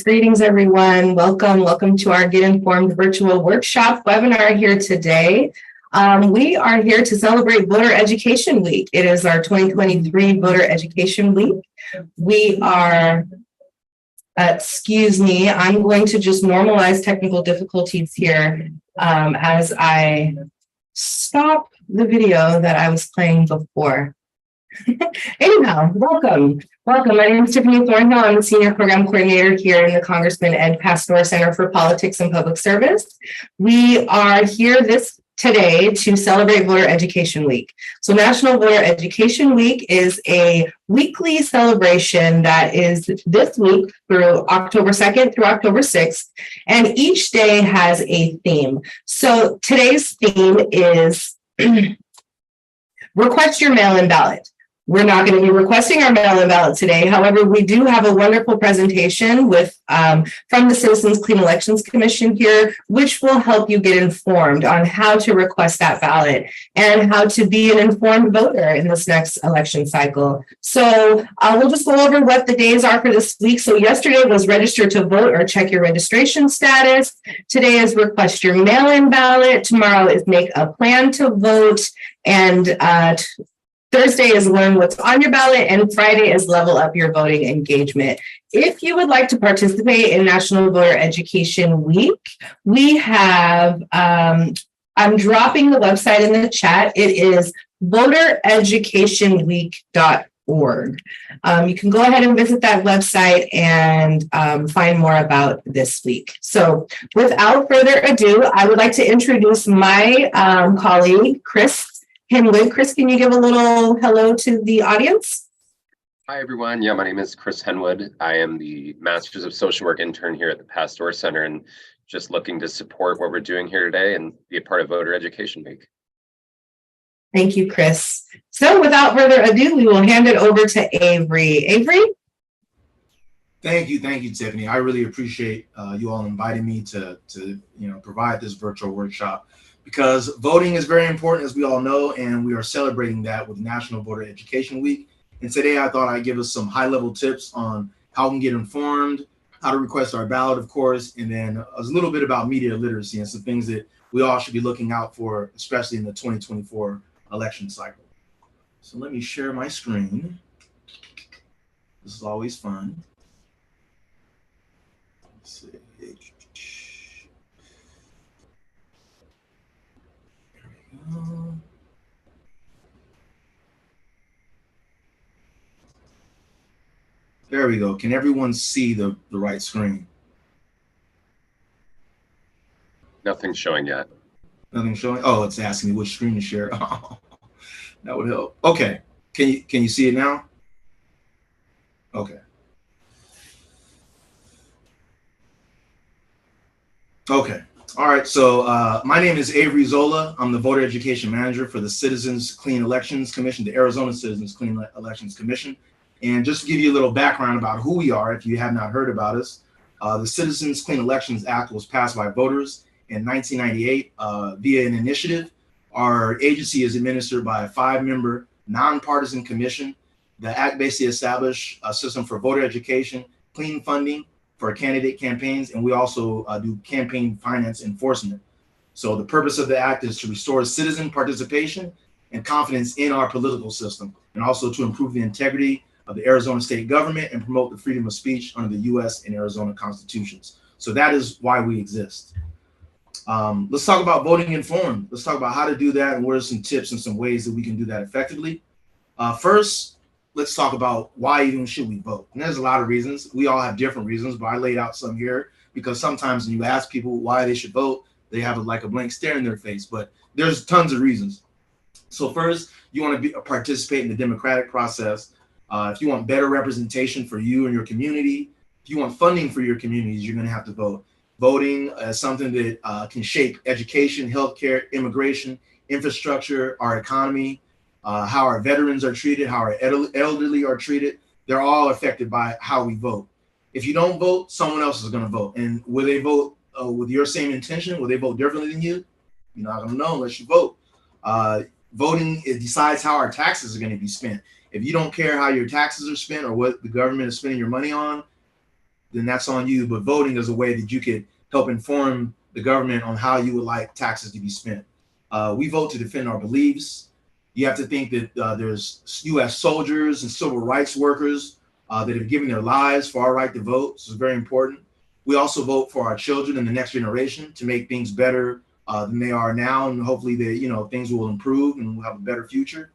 Greetings, everyone. Welcome to our Get Informed virtual workshop webinar here today. We are here to celebrate Voter Education Week. It is our 2023 Voter Education Week. We are, I'm going to just normalize technical difficulties here as I stop the video that I was playing before. Anyhow, welcome. My name is Tiffany Thornhill. I'm the Senior Program Coordinator here in the Congressman Ed Pastor Center for Politics and Public Service. We are here today to celebrate Voter Education Week. So National Voter Education Week is a weekly celebration that is this week through October 2nd through October 6th, and each day has a theme. So today's theme is request your mail-in ballot. We're not going to be requesting our mail-in ballot today. However, we do have a wonderful presentation from the Citizens Clean Elections Commission here, which will help you get informed on how to request that ballot and how to be an informed voter in this next election cycle. So we'll just go over what the days are for this week. So yesterday was register to vote or check your registration status. Today is request your mail-in ballot. Tomorrow is make a plan to vote. And Thursday is learn what's on your ballot, and Friday is level up your voting engagement. If you would like to participate in National Voter Education Week, we have, I'm dropping the website in the chat. It is votereducationweek.org. You can go ahead and visit that website and find more about this week. So without further ado, I would like to introduce my colleague, Chris Henwood. Chris, can you give a little hello to the audience? Hi, everyone. Yeah, my name is Chris Henwood. I am the Masters of Social Work intern here at the Pasteur Center and just looking to support what we're doing here today and be a part of Voter Education Week. Thank you, Chris. So without further ado, we will hand it over to Avery. Avery? Thank you, Tiffany. I really appreciate you all inviting me to provide this virtual workshop, because voting is very important, as we all know, and we are celebrating that with National Voter Education Week. And today I thought I'd give us some high-level tips on how we can get informed, how to request our ballot, of course, and then a little bit about media literacy and some things that we all should be looking out for, especially in the 2024 election cycle. So let me share my screen. This is always fun. Let's see. There we go. Can everyone see the right screen? Nothing's showing yet. Nothing's showing? Oh, it's asking me which screen to share. Oh, that would help. Okay. Can you see it now? Okay. Okay. All right. So my name is Avery Zola. I'm the Voter Education Manager for the Citizens Clean Elections Commission, the Arizona Citizens Clean Elections Commission. And just to give you a little background about who we are, if you have not heard about us, the Citizens Clean Elections Act was passed by voters in 1998 via an initiative. Our agency is administered by a 5-member nonpartisan commission. The act basically established a system for voter education, clean funding for candidate campaigns, and we also do campaign finance enforcement. So the purpose of the act is to restore citizen participation and confidence in our political system, and also to improve the integrity of the Arizona state government and promote the freedom of speech under the U.S. and Arizona constitutions. So that is why we exist. Let's talk about voting informed. Let's talk about how to do that and what are some tips and some ways that we can do that effectively. First, let's talk about why even should we vote. And there's a lot of reasons. We all have different reasons, but I laid out some here because sometimes when you ask people why they should vote, they have like a blank stare in their face, but there's tons of reasons. So first, you want to participate in the democratic process. If you want better representation for you and your community, if you want funding for your communities, you're going to have to vote. Voting is something that can shape education, healthcare, immigration, infrastructure, our economy, how our veterans are treated, how our elderly are treated. They're all affected by how we vote. If you don't vote, someone else is going to vote. And will they vote with your same intention? Will they vote differently than you? You're not going to know unless you vote. Voting, it decides how our taxes are going to be spent. If you don't care how your taxes are spent or what the government is spending your money on, then that's on you. But voting is a way that you could help inform the government on how you would like taxes to be spent. We vote to defend our beliefs. You have to think that there's U.S. soldiers and civil rights workers that have given their lives for our right to vote. This is very important. We also vote for our children and the next generation to make things better than they are now, and hopefully things will improve and we'll have a better future.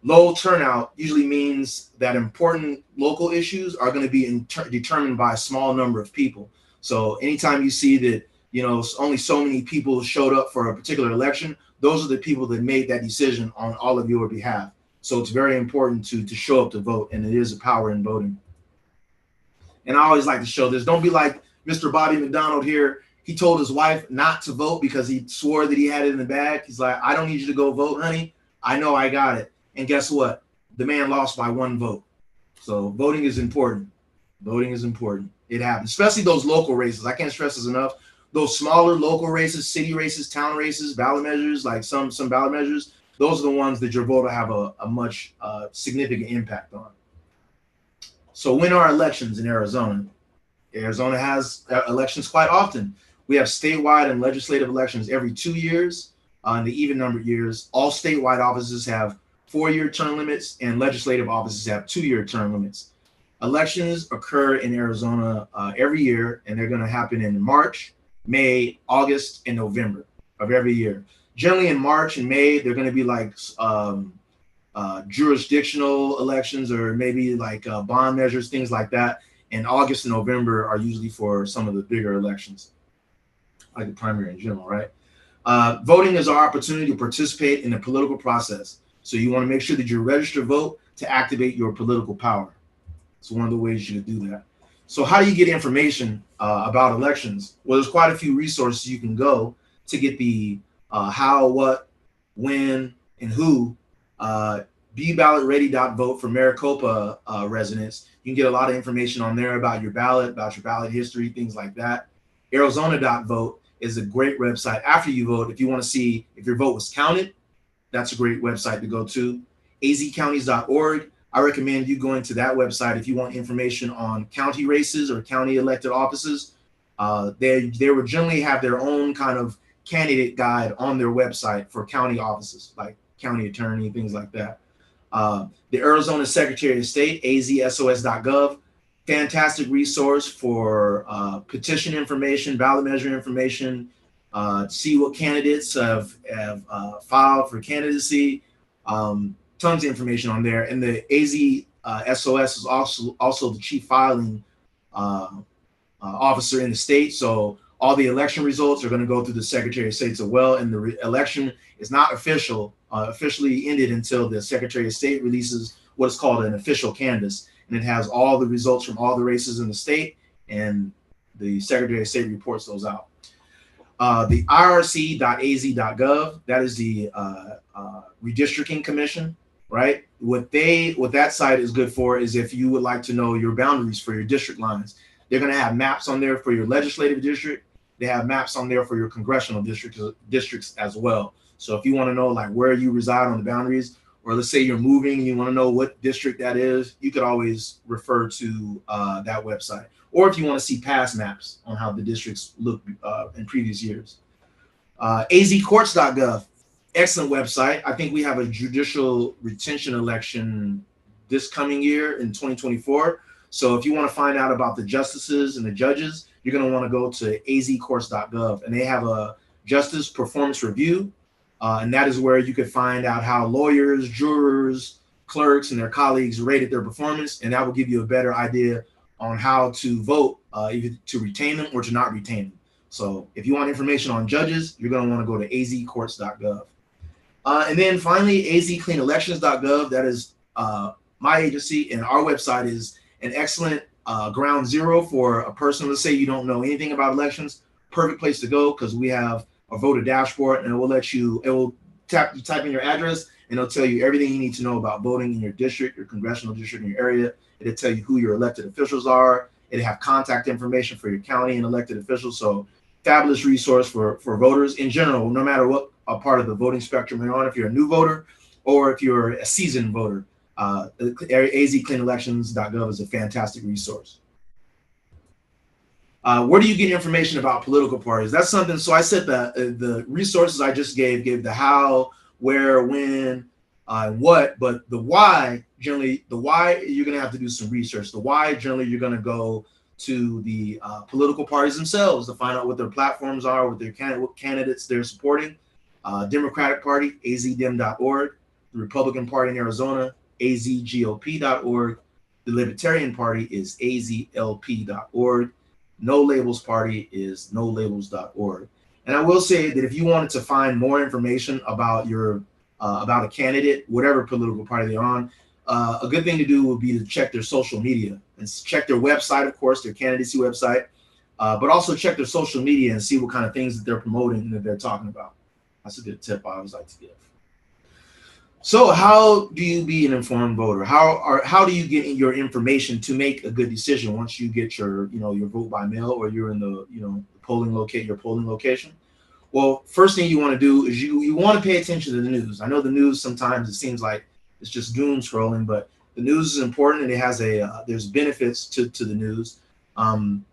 Low turnout usually means that important local issues are going to be determined by a small number of people. So anytime you see that only so many people showed up for a particular election, those are the people that made that decision on all of your behalf. So it's very important to show up to vote, and it is a power in voting. And I always like to show this. Don't be like Mr. Bobby McDonald here. He told his wife not to vote because he swore that he had it in the bag. He's like, I don't need you to go vote, honey. I know I got it. And guess what? The man lost by 1 vote. So voting is important. Voting is important. It happens, especially those local races. I can't stress this enough. Those smaller local races, city races, town races, ballot measures, like some ballot measures, those are the ones that your vote will have a much significant impact on. So when are elections in Arizona? Arizona has elections quite often. We have statewide and legislative elections every 2 years. In the even-numbered years, all statewide offices have 4-year term limits, and legislative offices have 2-year term limits. Elections occur in Arizona every year, and they're going to happen in March, May, August, and November of every year. Generally in March and May, they're going to be like jurisdictional elections, or maybe like bond measures, things like that. And August and November are usually for some of the bigger elections, like the primary in general, right? Voting is our opportunity to participate in the political process. So you want to make sure that you register to vote to activate your political power. It's one of the ways you can do that. So how do you get information about elections? Well, there's quite a few resources you can go to get the how, what, when, and who. BeBallotReady.vote for Maricopa residents. You can get a lot of information on there about your ballot history, things like that. Arizona.vote is a great website after you vote. If you want to see if your vote was counted, that's a great website to go to. azcounties.org. I recommend you going to that website if you want information on county races or county elected offices. They will generally have their own kind of candidate guide on their website for county offices, like county attorney, things like that. The Arizona Secretary of State, azsos.gov, fantastic resource for petition information, ballot measure information, see what candidates have filed for candidacy. Tons of information on there. And the SOS is also the chief filing officer in the state. So all the election results are going to go through the Secretary of State as well. And the election is not officially ended until the Secretary of State releases what is called an official canvass. And it has all the results from all the races in the state, and the Secretary of State reports those out. The irc.az.gov, that is the redistricting commission, right? What that site is good for is if you would like to know your boundaries for your district lines. They're going to have maps on there for your legislative district. They have maps on there for your congressional districts as well. So if you want to know like where you reside on the boundaries, or let's say you're moving and you want to know what district that is, you could always refer to that website. Or if you want to see past maps on how the districts look in previous years. azcourts.gov, excellent website. I think we have a judicial retention election this coming year in 2024. So if you want to find out about the justices and the judges, you're going to want to go to azcourts.gov, and they have a justice performance review. And that is where you could find out how lawyers, jurors, clerks, and their colleagues rated their performance. And that will give you a better idea on how to vote, either to retain them or to not retain them. So if you want information on judges, you're going to want to go to azcourts.gov. And then finally, azcleanelections.gov. That is my agency, and our website is an excellent ground zero for a person. Let's say you don't know anything about elections. Perfect place to go, because we have a voter dashboard, and it will type in your address, and it'll tell you everything you need to know about voting in your district, your congressional district, in your area. It'll tell you who your elected officials are. It'll have contact information for your county and elected officials. So fabulous resource for voters in general, no matter what part of the voting spectrum you're on. If you're a new voter or if you're a seasoned voter, azcleanelections.gov is a fantastic resource. Where do you get information about political parties? That's something. So I said that the resources I just gave the how, where, when, what, but the why, generally, the why, you're going to have to do some research. The why, generally, you're going to go to the political parties themselves to find out what their platforms are, what candidates they're supporting. Democratic Party, azdem.org. The Republican Party in Arizona, azgop.org. The Libertarian Party is azlp.org. No Labels Party is nolabels.org. And I will say that if you wanted to find more information about your about a candidate, whatever political party they're on, a good thing to do would be to check their social media and check their website, of course, their candidacy website, but also check their social media and see what kind of things that they're promoting and that they're talking about. That's a good tip I always like to give. So how do you be an informed voter? How do you get your information to make a good decision once you get your vote by mail, or you're in the your polling location? Well, first thing you want to do is you want to pay attention to the news. I know the news sometimes it seems like it's just doom scrolling, but the news is important, and it has there's benefits to the news.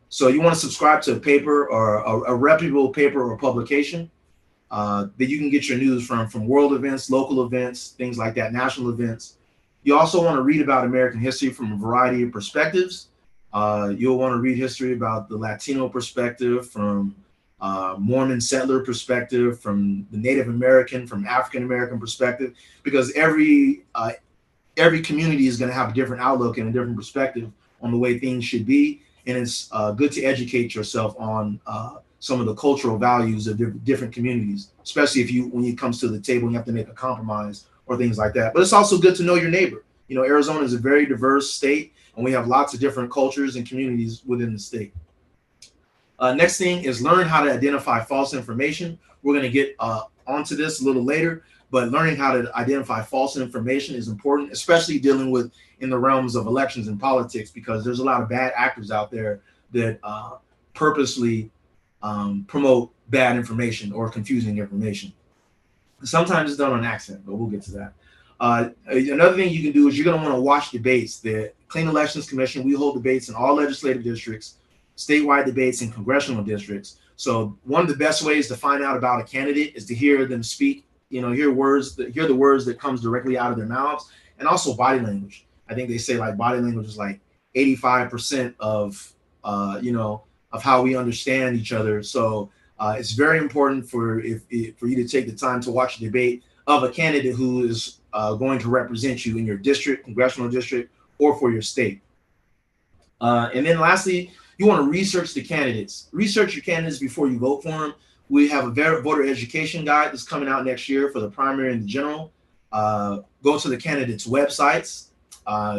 So you want to subscribe to a paper or a reputable paper or publication. that you can get your news from world events, local events, things like that, national events. You also want to read about American history from a variety of perspectives. You'll want to read history about the Latino perspective, from Mormon settler perspective, from the Native American, from African American perspective, because every community is going to have a different outlook and a different perspective on the way things should be. And it's good to educate yourself on some of the cultural values of different communities, especially when it comes to the table and you have to make a compromise or things like that. But it's also good to know your neighbor. You know, Arizona is a very diverse state, and we have lots of different cultures and communities within the state. Next thing is learn how to identify false information. We're going to get onto this a little later, but learning how to identify false information is important, especially dealing with in the realms of elections and politics, because there's a lot of bad actors out there that purposely promote bad information or confusing information. Sometimes it's done on accident, but we'll get to that. Another thing you can do is you're going to want to watch debates. The Clean Elections Commission, we hold debates in all legislative districts, statewide debates, and congressional districts. So one of the best ways to find out about a candidate is to hear them speak, hear the words that comes directly out of their mouths, and also body language. I think they say like body language is like 85% of how we understand each other. So it's very important for you to take the time to watch a debate of a candidate who is going to represent you in your district, congressional district, or for your state. And then lastly, you want to research the candidates. Research your candidates before you vote for them. We have a voter education guide that's coming out next year for the primary and the general. Go to the candidates' websites.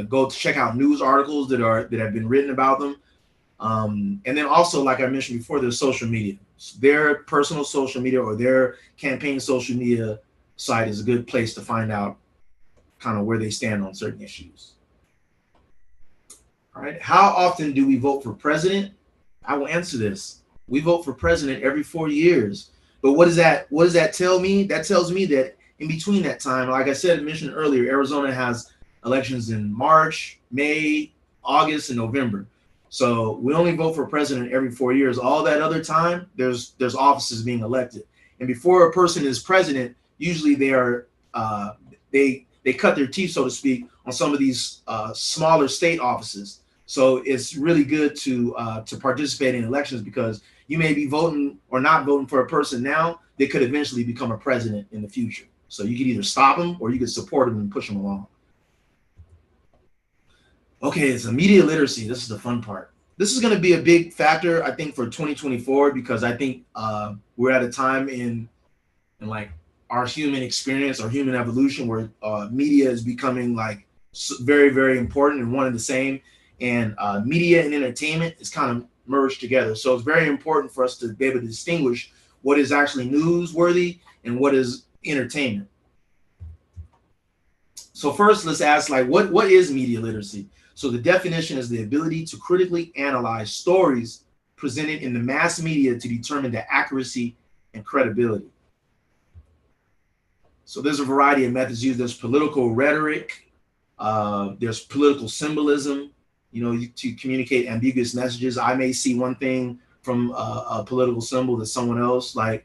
Go to check out news articles that have been written about them. And then also, like I mentioned before, there's social media. Their personal social media or their campaign social media site is a good place to find out kind of where they stand on certain issues. All right. How often do we vote for president? I will answer this. We vote for president every 4 years. But what does that tell me? That tells me that in between that time, like I mentioned earlier, Arizona has elections in March, May, August, and November. So we only vote for president every 4 years. All that other time, there's offices being elected. And before a person is president, usually they cut their teeth, so to speak, on some of these smaller state offices. So it's really good to participate in elections, because you may be voting or not voting for a person now that could eventually become a president in the future. So you could either stop them or you could support them and push them along. Okay, it's media literacy. This is the fun part. This is going to be a big factor, I think, for 2024, because I think we're at a time in like our human experience or human evolution where media is becoming like very, very important and one and the same. And media and entertainment is kind of merged together. So it's very important for us to be able to distinguish what is actually newsworthy and what is entertainment. So first, let's ask, like, what is media literacy? So the definition is the ability to critically analyze stories presented in the mass media to determine the accuracy and credibility. So there's a variety of methods used. There's political rhetoric, there's political symbolism, to communicate ambiguous messages. I may see one thing from a political symbol that someone else, like,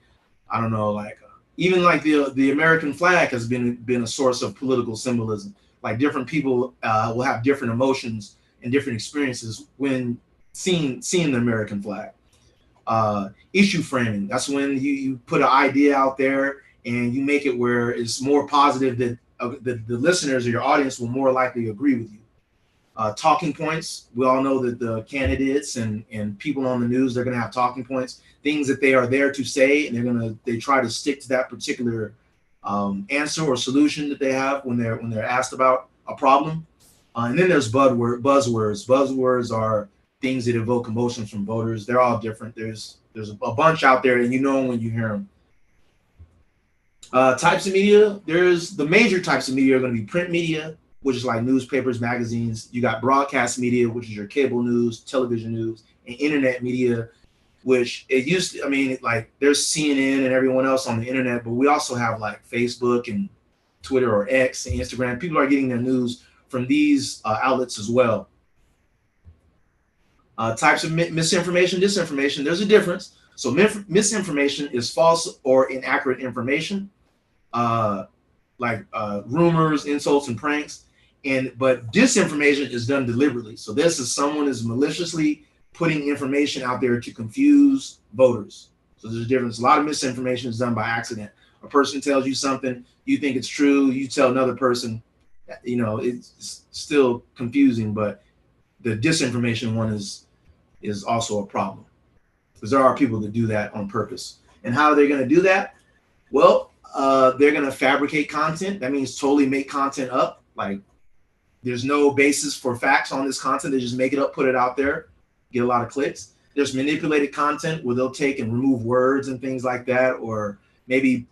I don't know, like even like the American flag has been a source of political symbolism. Like different people will have different emotions and different experiences when seeing the American flag. Issue framing, that's when you put an idea out there and you make it where it's more positive that the listeners or your audience will more likely agree with you. Talking points, we all know that the candidates and people on the news, they're going to have talking points, things that they are there to say, and they try to stick to that particular answer or solution that they have when they're asked about a problem. And then there's buzzwords. Buzzwords are things that evoke emotions from voters. They're all different. There's a bunch out there, and you know when you hear them. Types of media, there's the major types of media are going to be print media, which is like newspapers, magazines. You got broadcast media, which is your cable news, television news, and internet media, which it used to, like there's CNN and everyone else on the internet, but we also have like Facebook and Twitter or X and Instagram. People are getting their news from these outlets as well. Types of misinformation, disinformation, there's a difference. So misinformation is false or inaccurate information, like rumors, insults, and pranks. But disinformation is done deliberately. So this is someone is maliciously putting information out there to confuse voters. So there's a difference. A lot of misinformation is done by accident. A person tells you something, you think it's true, you tell another person, it's still confusing, but the disinformation one is also a problem. Because there are people that do that on purpose. And how are they going to do that? Well, they're going to fabricate content. That means totally make content up. Like there's no basis for facts on this content. They just make it up, put it out there, get a lot of clicks. There's manipulated content where they'll take and remove words and things like that, or maybe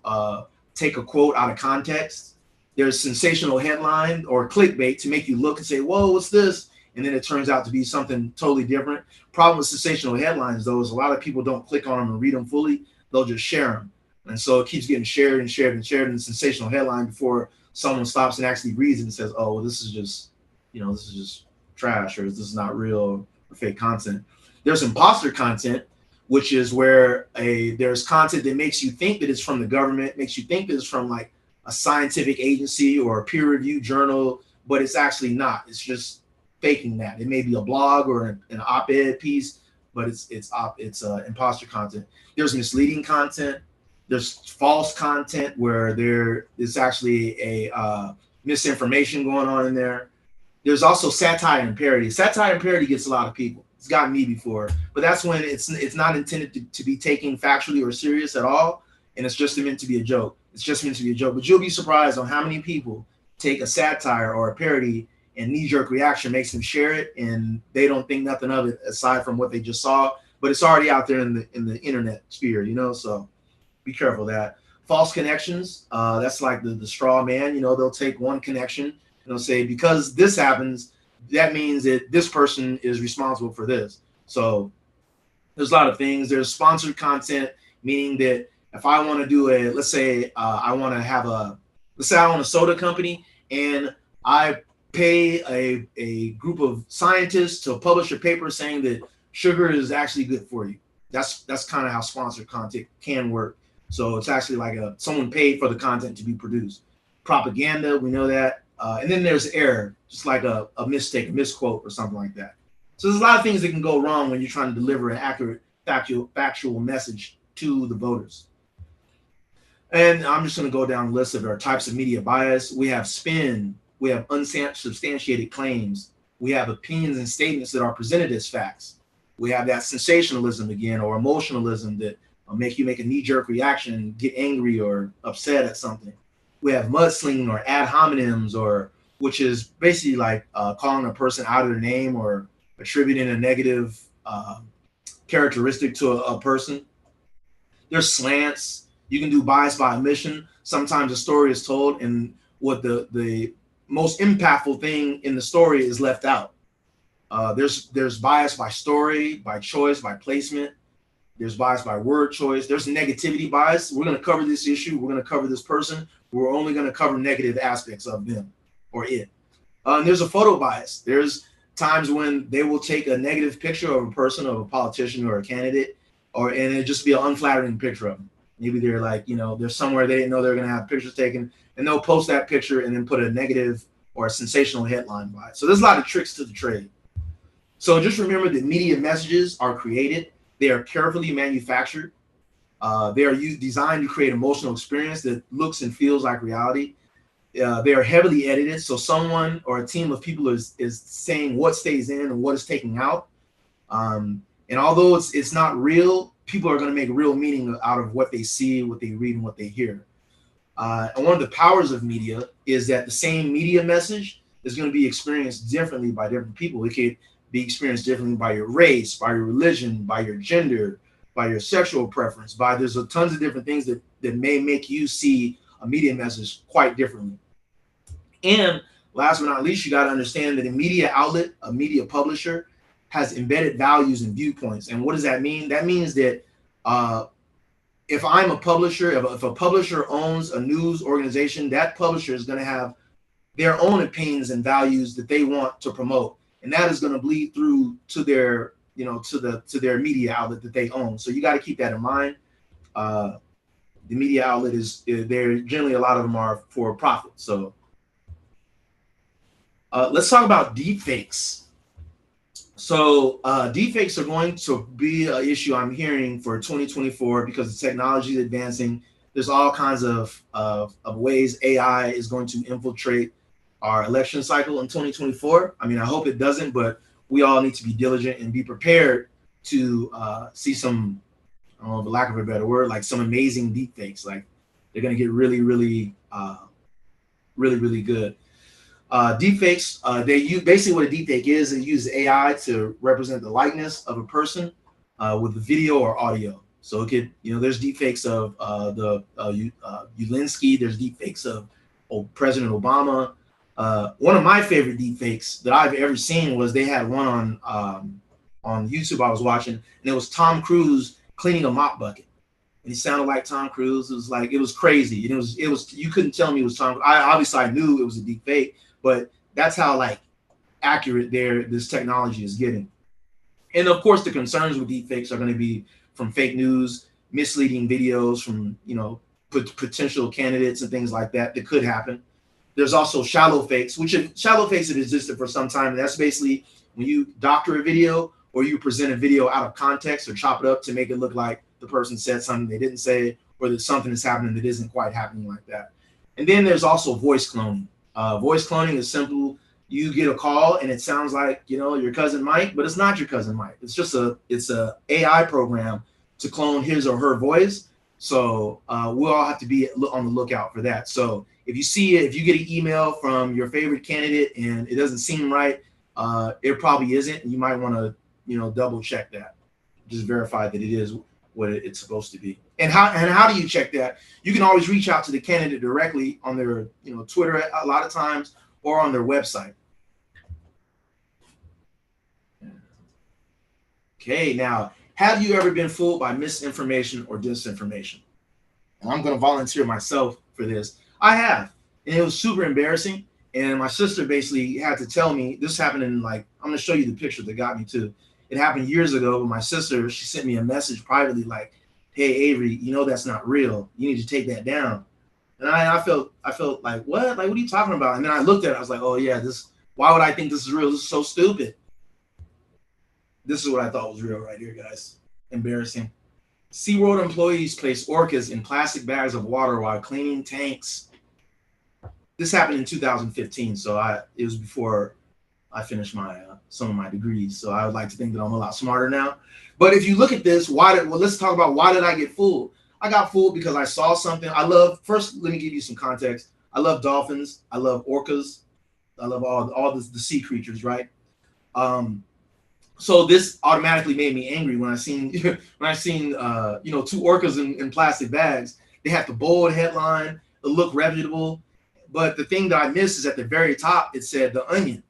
take a quote out of context. There's sensational headline or clickbait to make you look and say, whoa, what's this? And then it turns out to be something totally different. Problem with sensational headlines, though, is a lot of people don't click on them and read them fully. They'll just share them. And so it keeps getting shared and shared and shared in the sensational headline before someone stops and actually reads it and says, oh, well, this is just trash, or this is not real or fake content. There's imposter content, which is where there's content that makes you think that it's from the government, makes you think that it's from like a scientific agency or a peer-reviewed journal, but it's actually not. It's just faking that. It may be a blog or an op-ed piece, but it's imposter content. There's misleading content. There's false content where there is actually a misinformation going on in there. There's also satire and parody. Satire and parody gets a lot of people. It's gotten me before, but that's when it's not intended to be taken factually or serious at all, and it's just meant to be a joke. It's just meant to be a joke, but you'll be surprised on how many people take a satire or a parody and knee-jerk reaction makes them share it, and they don't think nothing of it aside from what they just saw, but it's already out there in the internet sphere, so be careful of that. False connections, that's like the straw man. They'll take one connection and they'll say, because this happens, that means that this person is responsible for this. So there's a lot of things. There's sponsored content, meaning that if I want to do let's say I want a soda company, and I pay a group of scientists to publish a paper saying that sugar is actually good for you. That's kind of how sponsored content can work. So it's actually like someone paid for the content to be produced. Propaganda, we know that. And then there's error, just like a mistake, a misquote, or something like that. So there's a lot of things that can go wrong when you're trying to deliver an accurate, factual message to the voters. And I'm just going to go down the list of our types of media bias. We have spin. We have unsubstantiated claims. We have opinions and statements that are presented as facts. We have that sensationalism again, or emotionalism that make you make a knee-jerk reaction and get angry or upset at something. We have mudslinging or ad hominems, which is basically like calling a person out of their name or attributing a negative characteristic to a person. There's slants. You can do bias by omission. Sometimes a story is told and what the most impactful thing in the story is left out. There's bias by story, by choice, by placement. There's bias by word choice. There's negativity bias. We're going to cover this issue. We're going to cover this person. We're only going to cover negative aspects of them or it. And there's a photo bias. There's times when they will take a negative picture of a person, of a politician or a candidate, and it just be an unflattering picture of them. Maybe they're like, they're somewhere they didn't know they're going to have pictures taken, and they'll post that picture and then put a negative or a sensational headline by it. So there's a lot of tricks to the trade. So just remember that media messages are created. They are carefully manufactured. They are designed to create emotional experience that looks and feels like reality. They are heavily edited. So someone or a team of people is saying what stays in and what is taken out. And although it's not real, people are going to make real meaning out of what they see, what they read, and what they hear. And one of the powers of media is that the same media message is going to be experienced differently by different people. It could be experienced differently by your race, by your religion, by your gender, by your sexual preference, there's tons of different things that may make you see a media message quite differently. And last but not least, you got to understand that a media outlet, a media publisher, has embedded values and viewpoints. And what does that mean? That means that if I'm a publisher, if a publisher owns a news organization, that publisher is going to have their own opinions and values that they want to promote. And that is going to bleed through to their to their media outlet that they own. So you got to keep that in mind. The media outlet they're generally, a lot of them are for profit. So let's talk about deepfakes. So deepfakes are going to be an issue I'm hearing for 2024 because the technology is advancing. There's all kinds of ways AI is going to infiltrate our election cycle in 2024. I mean, I hope it doesn't, but we all need to be diligent and be prepared to see some, I don't know, for lack of a better word, like some amazing deepfakes. Like they're going to get really, really, really good. Deepfakes, basically what a deepfake is, it uses AI to represent the likeness of a person with video or audio. So it could, there's deepfakes of Ulinsky. There's deepfakes of President Obama. One of my favorite deepfakes that I've ever seen was they had one on YouTube I was watching, and it was Tom Cruise cleaning a mop bucket, and he sounded like Tom Cruise. It was crazy. It was you couldn't tell me it was Tom. I knew it was a deepfake, but that's how like accurate this technology is getting. And of course, the concerns with deepfakes are going to be from fake news, misleading videos from potential candidates and things like that could happen. There's also shallow fakes, shallow fakes have existed for some time. And that's basically when you doctor a video or you present a video out of context or chop it up to make it look like the person said something they didn't say, or that something is happening that isn't quite happening like that. And then there's also voice cloning. Voice cloning is simple. You get a call and it sounds like your cousin Mike, but it's not your cousin Mike. It's just it's a AI program to clone his or her voice. So we'll all have to be on the lookout for that. So if you get an email from your favorite candidate and it doesn't seem right, it probably isn't. You might want to double check that, just verify that it is what it's supposed to be. And how do you check that? You can always reach out to the candidate directly on their Twitter a lot of times, or on their website. Okay, now, have you ever been fooled by misinformation or disinformation? And I'm going to volunteer myself for this. I have, and it was super embarrassing. And my sister basically had to tell me, this happened in I'm going to show you the picture that got me too. It happened years ago, but my sister, she sent me a message privately like, hey, Avery, that's not real. You need to take that down. And I felt like, what? Like, what are you talking about? And then I looked at it, I was like, oh yeah, why would I think this is real? This is so stupid. This is what I thought was real right here, guys. Embarrassing. SeaWorld employees place orcas in plastic bags of water while cleaning tanks. This happened in 2015, so it was before I finished some of my degrees. So I would like to think that I'm a lot smarter now. But if you look at this, let's talk about why did I get fooled? I got fooled because I saw something. First, let me give you some context. I love dolphins. I love orcas. I love all the sea creatures, right? So this automatically made me angry when I seen two orcas in plastic bags. They have the bold headline, it looked reputable, but the thing that I missed is at the very top it said The Onion,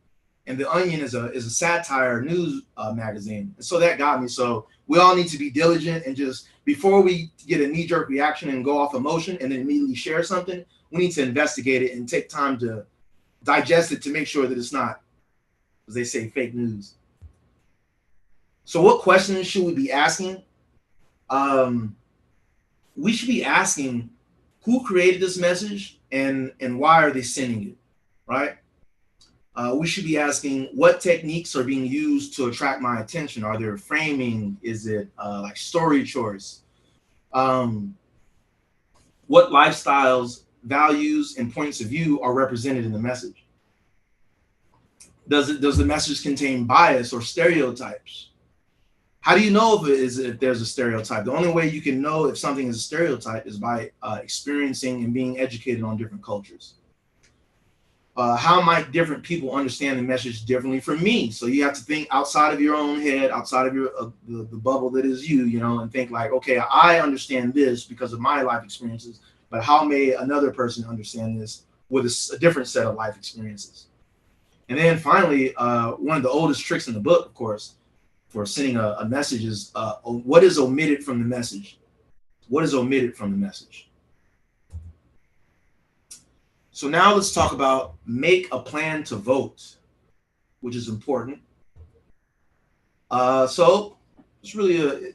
and The Onion is a satire news magazine, and so that got me. So we all need to be diligent and just before we get a knee-jerk reaction and go off emotion and then immediately share something, we need to investigate it and take time to digest it to make sure that it's not, as they say, fake news. So what questions should we be asking? We should be asking who created this message and why are they sending it, right? We should be asking what techniques are being used to attract my attention. Are there framing? Is it like story choice? What lifestyles, values, and points of view are represented in the message? Does the message contain bias or stereotypes? How do you know if there's a stereotype? The only way you can know if something is a stereotype is by experiencing and being educated on different cultures. How might different people understand the message differently from me? So you have to think outside of your own head, outside of your the bubble that is you, and think like, okay, I understand this because of my life experiences, but how may another person understand this with a different set of life experiences? And then finally, one of the oldest tricks in the book, of course, for sending a message is what is omitted from the message? What is omitted from the message? So now let's talk about make a plan to vote, which is important. So it's really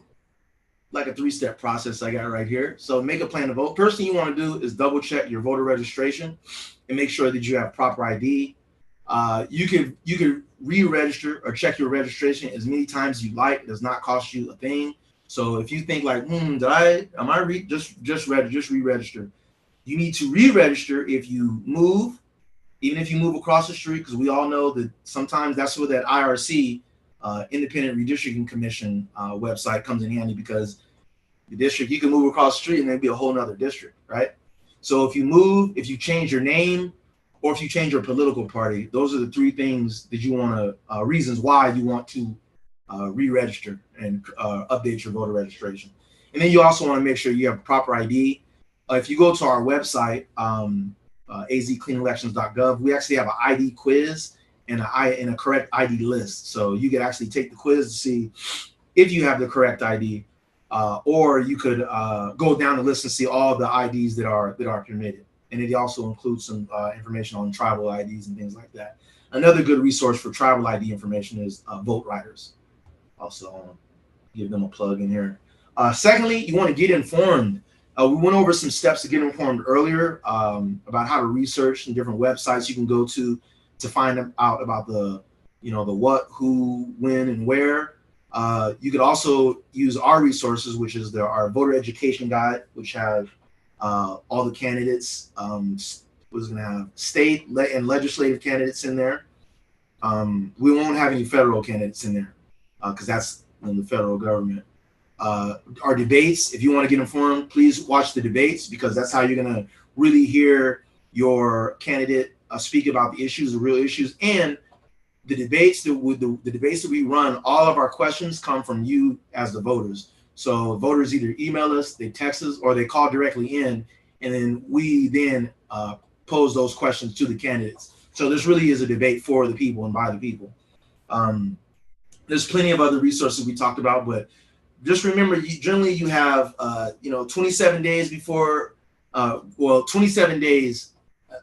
like a 3-step process I got right here. So make a plan to vote. First thing you want to do is double check your voter registration and make sure that you have proper ID. You can re-register or check your registration as many times as you like. It does not cost you a thing. So if you think like, just re-register. You need to re-register if you move, even if you move across the street, because we all know that sometimes that's where that IRC, Independent Redistricting Commission website comes in handy, because the district, you can move across the street and there'd be a whole nother district, right? So if you move, if you change your name, or if you change your political party, those are the 3 things that you want to, reasons why you want to re-register and update your voter registration. And then you also want to make sure you have proper ID. If you go to our website, azcleanelections.gov, we actually have an ID quiz and a correct ID list. So you could actually take the quiz to see if you have the correct ID, or you could go down the list and see all the IDs that are permitted. And it also includes some information on tribal IDs and things like that. Another good resource for tribal ID information is Vote Riders. Also, I want to give them a plug in here. Secondly, you want to get informed. We went over some steps to get informed earlier about how to research some different websites you can go to find out about the what, who, when, and where. You could also use our resources, which is our voter education guide, which have all the candidates. Was going to have state and legislative candidates in there. We won't have any federal candidates in there because that's in the federal government. Our debates, if you want to get informed, please watch the debates, because that's how you're going to really hear your candidate speak about the issues, the real issues. And the debates that we run, all of our questions come from you as the voters. So voters either email us, they text us, or they call directly in, and then we pose those questions to the candidates. So this really is a debate for the people and by the people. There's plenty of other resources we talked about, but just remember, generally you have 27 days before, 27 days,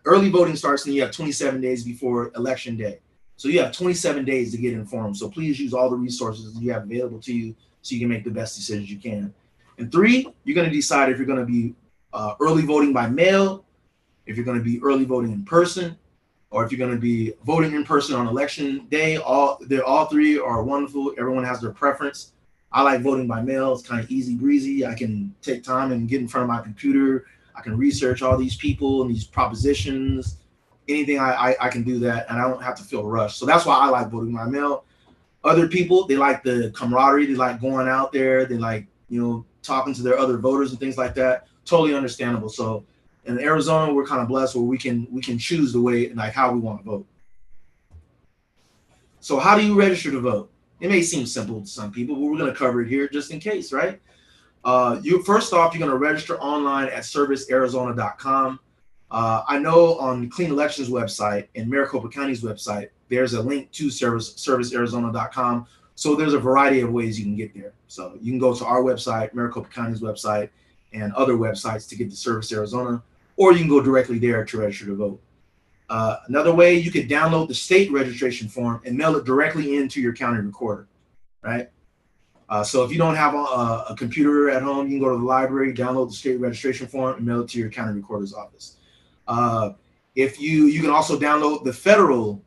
early voting starts, and you have 27 days before election day. So you have 27 days to get informed. So please use all the resources you have available to you so you can make the best decisions you can. And 3, you're going to decide if you're going to be early voting by mail, if you're going to be early voting in person, or if you're going to be voting in person on election day. All 3 are wonderful. Everyone has their preference. I like voting by mail. It's kind of easy breezy. I can take time and get in front of my computer. I can research all these people and these propositions. Anything I can do that, and I don't have to feel rushed. So that's why I like voting by mail. Other people, they like the camaraderie. They like going out there. They like, talking to their other voters and things like that. Totally understandable. So in Arizona, we're kind of blessed where we can choose the way, like how we want to vote. So how do you register to vote? It may seem simple to some people, but we're going to cover it here just in case, right? First off, you're going to register online at servicearizona.com. I know on the Clean Elections website and Maricopa County's website, there's a link to servicearizona.com. So there's a variety of ways you can get there. So you can go to our website, Maricopa County's website, and other websites to get to Service Arizona, or you can go directly there to register to vote. Another way, you could download the state registration form and mail it directly into your county recorder, right? So if you don't have a computer at home, you can go to the library, download the state registration form, and mail it to your county recorder's office. If you can also download the federal,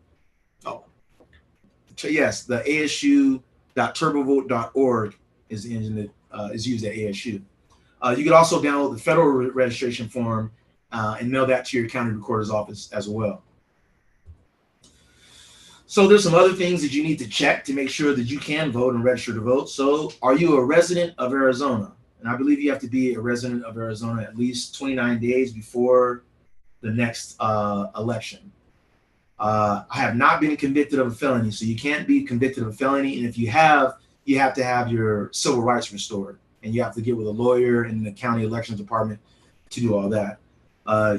the asu.turbovote.org is used at ASU. You could also download the federal registration form and mail that to your county recorder's office as well. So there's some other things that you need to check to make sure that you can vote and register to vote. So are you a resident of Arizona? And I believe you have to be a resident of Arizona at least 29 days before the next election. I have not been convicted of a felony, so you can't be convicted of a felony. And if you have to have your civil rights restored, and you have to get with a lawyer in the county elections department to do all that.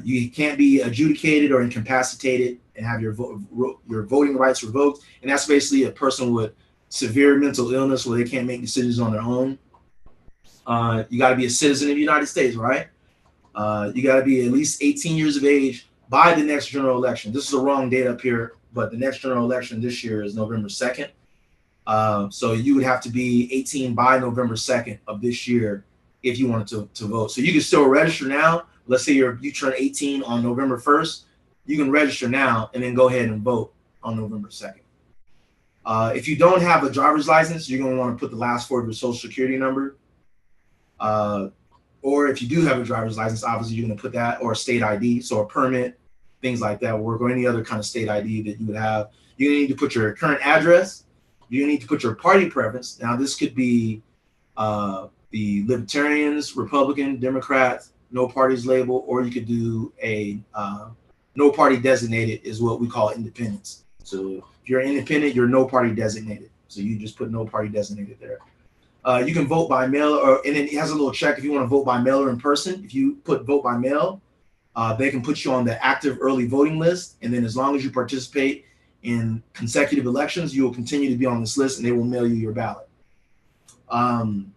You can't be adjudicated or incapacitated and have your voting rights revoked. And that's basically a person with severe mental illness where they can't make decisions on their own. You got to be a citizen of the United States, right? You got to be at least 18 years of age by the next general election. This is the wrong date up here, but the next general election this year is November 2nd. So you would have to be 18 by November 2nd of this year if you wanted to vote. So you can still register now. Let's say you turn 18 on November 1st. You can register now and then go ahead and vote on November 2nd. If you don't have a driver's license, you're going to want to put the last four of your social security number. Or if you do have a driver's license, obviously you're going to put that, or a state ID, so a permit, things like that, or any other kind of state ID that you would have. You're going to need to put your current address. You need to put your party preference. Now, this could be the Libertarians, Republican, Democrats, no parties label, or you could do a no party designated is what we call independents. So if you're independent, you're no party designated. So you just put no party designated there. You can vote by mail, and it has a little check if you want to vote by mail or in person. If you put vote by mail, they can put you on the active early voting list. And then as long as you participate in consecutive elections, you will continue to be on this list and they will mail you your ballot. And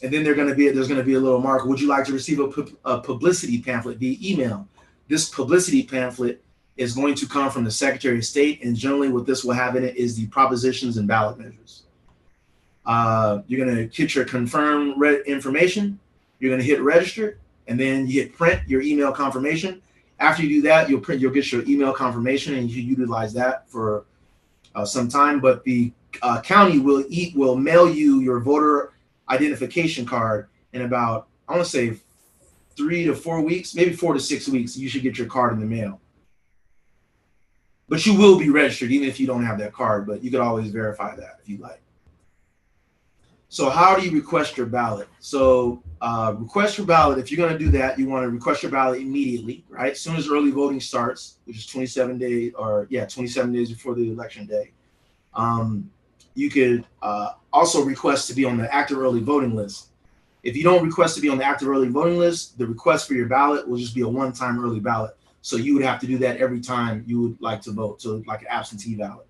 then there's going to be a little mark. Would you like to receive a publicity pamphlet via email? This publicity pamphlet is going to come from the Secretary of State. And generally what this will have in it is the propositions and ballot measures. You're going to hit your confirm information. You're going to hit register, and then you hit print your email confirmation. After you do that, you'll get your email confirmation, and you utilize that for some time. But the county will mail you your voter identification card in about, I want to say 3 to 4 weeks, maybe 4 to 6 weeks. You should get your card in the mail. But you will be registered even if you don't have that card. But you could always verify that if you'd like. So how do you request your ballot? So request your ballot. If you're going to do that, you want to request your ballot immediately, right? As soon as early voting starts, which is 27 days before the election day. You could also request to be on the active early voting list. If you don't request to be on the active early voting list, the request for your ballot will just be a one-time early ballot. So you would have to do that every time you would like to vote. So like an absentee ballot.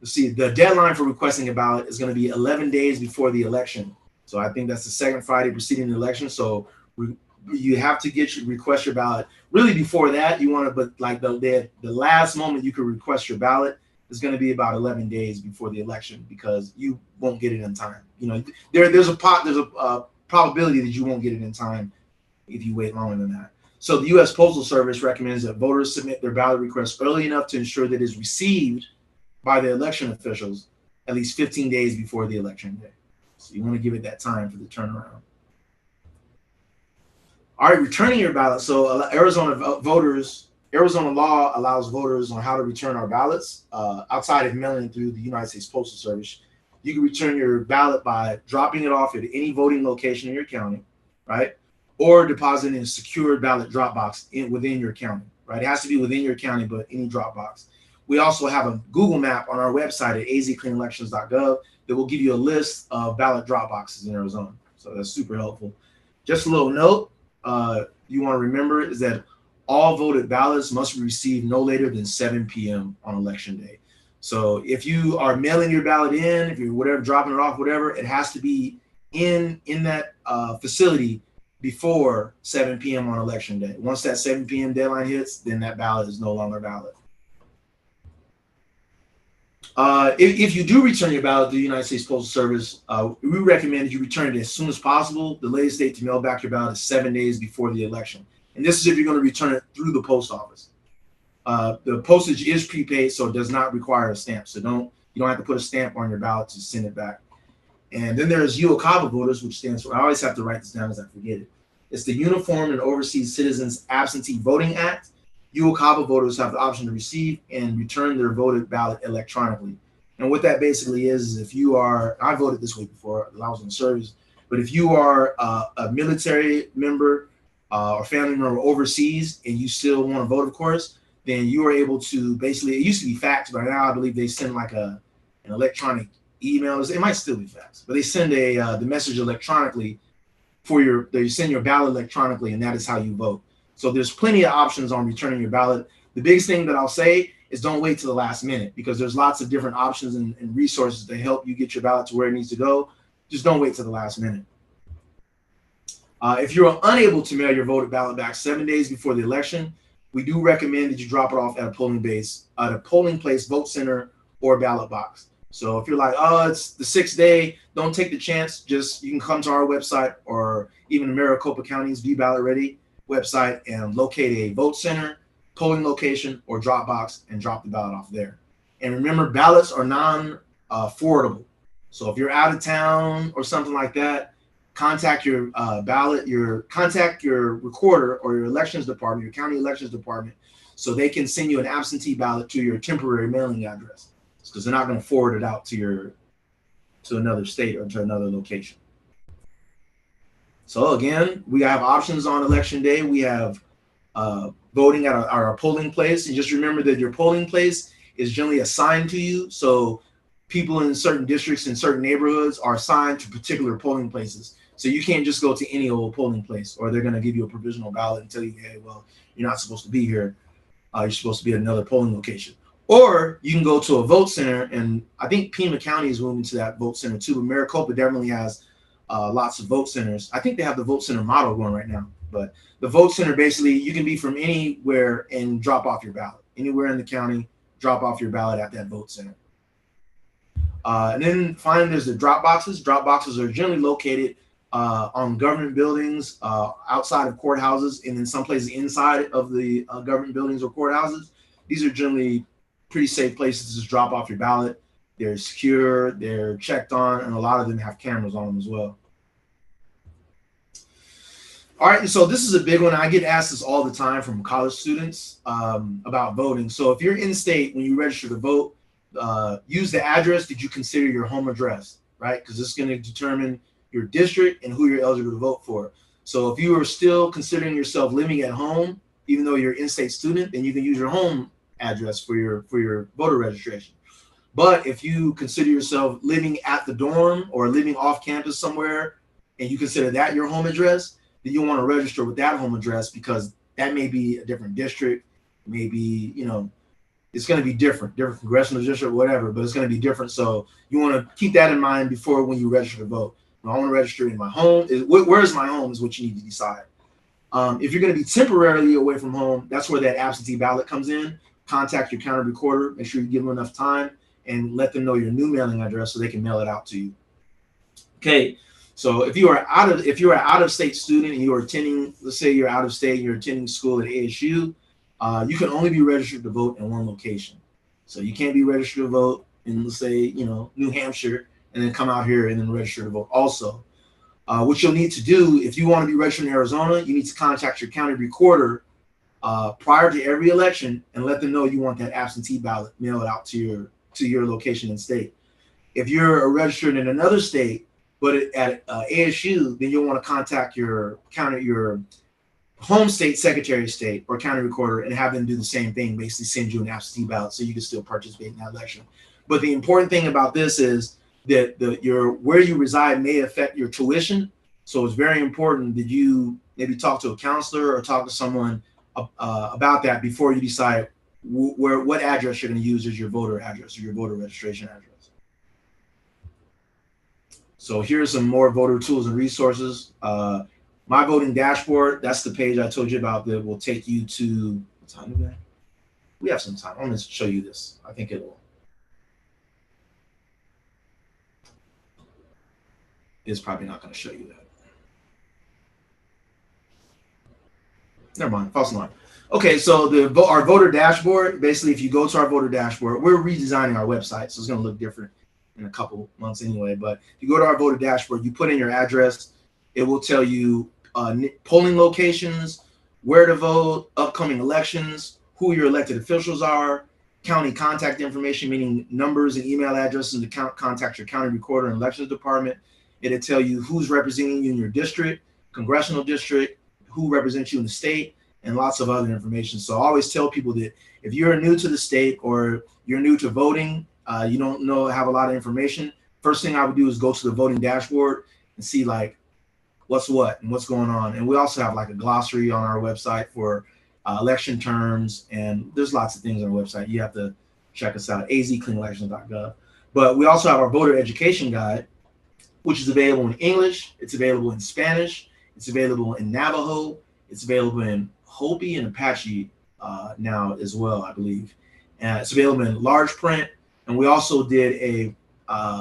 Let's see, the deadline for requesting a ballot is going to be 11 days before the election. So I think that's the second Friday preceding the election. So you have to request your ballot. Really before that, you want to, but like the last moment you could request your ballot is going to be about 11 days before the election because you won't get it in time. You know, there's a probability that you won't get it in time if you wait longer than that. So the U.S. Postal Service recommends that voters submit their ballot request early enough to ensure that it is received by the election officials at least 15 days before the election day. So you want to give it that time for the turnaround. All right, returning your ballot. So Arizona law allows voters on how to return our ballots outside of mailing through the United States Postal Service. You can return your ballot by dropping it off at any voting location in your county, right? Or depositing in a secured ballot drop box within your county, right? It has to be within your county, but any drop box. We also have a Google map on our website at azcleanelections.gov that will give you a list of ballot drop boxes in Arizona. So that's super helpful. Just a little note you want to remember is that all voted ballots must be received no later than 7 p.m. on election day. So if you are mailing your ballot in, if you're dropping it off, whatever, it has to be in that facility before 7 p.m. on election day. Once that 7 p.m. deadline hits, then that ballot is no longer valid. If you do return your ballot to the United States Postal Service, we recommend that you return it as soon as possible. The latest date to mail back your ballot is 7 days before the election. And this is if you're going to return it through the post office. The postage is prepaid, so it does not require a stamp. So you don't have to put a stamp on your ballot to send it back. And then there's UOCAVA voters, which stands for, I always have to write this down as I forget it. It's the Uniform and Overseas Citizens Absentee Voting Act. UOCAVA voters have the option to receive and return their voted ballot electronically. And what that basically is if you are, I voted this way before, I was in service, but if you are a military member or family member overseas and you still want to vote, of course, then you are able to basically, it used to be fax, but now I believe they send like an electronic email. It might still be fax, but they send the message electronically they send your ballot electronically, and that is how you vote. So there's plenty of options on returning your ballot. The biggest thing that I'll say is don't wait to the last minute because there's lots of different options and resources to help you get your ballot to where it needs to go. Just don't wait to the last minute. If you're unable to mail your voted ballot back 7 days before the election, we do recommend that you drop it off at a polling place, vote center, or ballot box. So if you're like, oh, it's the 6th day, don't take the chance. You can come to our website or even the Maricopa County's Be Ballot Ready website and locate a vote center, polling location, or drop box and drop the ballot off there. And remember, ballots are non-forwardable. So if you're out of town or something like that, contact your contact your recorder or your elections department, your county elections department, so they can send you an absentee ballot to your temporary mailing address, because they're not going to forward it out to another state or to another location. So again, we have options on election day. We have voting at our polling place, and just remember that your polling place is generally assigned to you. So people in certain districts and certain neighborhoods are assigned to particular polling places. So you can't just go to any old polling place, or they're going to give you a provisional ballot and tell you, hey, well, you're not supposed to be here. You're supposed to be at another polling location. Or you can go to a vote center, and I think Pima County is moving to that vote center too, but Maricopa definitely has lots of vote centers. I think they have the vote center model going right now, but the vote center, basically, you can be from anywhere and drop off your ballot. Anywhere in the county, drop off your ballot at that vote center. And then finally, there's the drop boxes. Drop boxes are generally located on government buildings, outside of courthouses, and in some places inside of the government buildings or courthouses. These are generally pretty safe places to just drop off your ballot. They're secure, they're checked on, and a lot of them have cameras on them as well. All right, and so this is a big one. I get asked this all the time from college students about voting. So if you're in state, when you register to vote, use the address that you consider your home address, right? Because it's going to determine your district and who you're eligible to vote for. So if you are still considering yourself living at home, even though you're an in-state student, then you can use your home address for your voter registration. But if you consider yourself living at the dorm or living off campus somewhere, and you consider that your home address, then you want to register with that home address, because that may be a different district, maybe, it's going to be different congressional district, whatever, but it's going to be different. So you want to keep that in mind before when you register to vote. I want to register in my home. Where's my home is what you need to decide. If you're going to be temporarily away from home, that's where that absentee ballot comes in. Contact your county recorder. Make sure you give them enough time and let them know your new mailing address so they can mail it out to you. Okay, so if you are out of state student and you are attending, let's say you're out of state, you're attending school at ASU, you can only be registered to vote in one location. So you can't be registered to vote in, let's say, New Hampshire, and then come out here and then register to vote also. What you'll need to do, if you want to be registered in Arizona, you need to contact your county recorder prior to every election and let them know you want that absentee ballot mailed out to your location and state. If you're registered in another state, but at ASU, then you'll want to contact your home state secretary of state or county recorder and have them do the same thing, basically send you an absentee ballot so you can still participate in that election. But the important thing about this is that where you reside may affect your tuition. So it's very important that you maybe talk to a counselor or talk to someone about that before you decide what address you're going to use as your voter address or your voter registration address. So here's some more voter tools and resources. My voting dashboard, that's the page I told you about that will take you to, what time is that? We have some time. I'm going to show you this. I think it's probably not going to show you that. Never mind, false alarm. Okay, so our voter dashboard, basically, if you go to our voter dashboard, we're redesigning our website, so it's going to look different in a couple months anyway. But if you go to our voter dashboard, you put in your address, it will tell you polling locations, where to vote, upcoming elections, who your elected officials are, county contact information, meaning numbers and email addresses to contact your county recorder and elections department. It'll tell you who's representing you in your district, congressional district, who represents you in the state, and lots of other information. So I always tell people that if you're new to the state or you're new to voting, you don't have a lot of information, first thing I would do is go to the voting dashboard and see like what's what and what's going on. And we also have like a glossary on our website for election terms, and there's lots of things on our website. You have to check us out, azcleanelections.gov. But we also have our voter education guide, which is available in English, it's available in Spanish, it's available in Navajo, it's available in Hopi and Apache now as well, I believe. And it's available in large print, And we also did a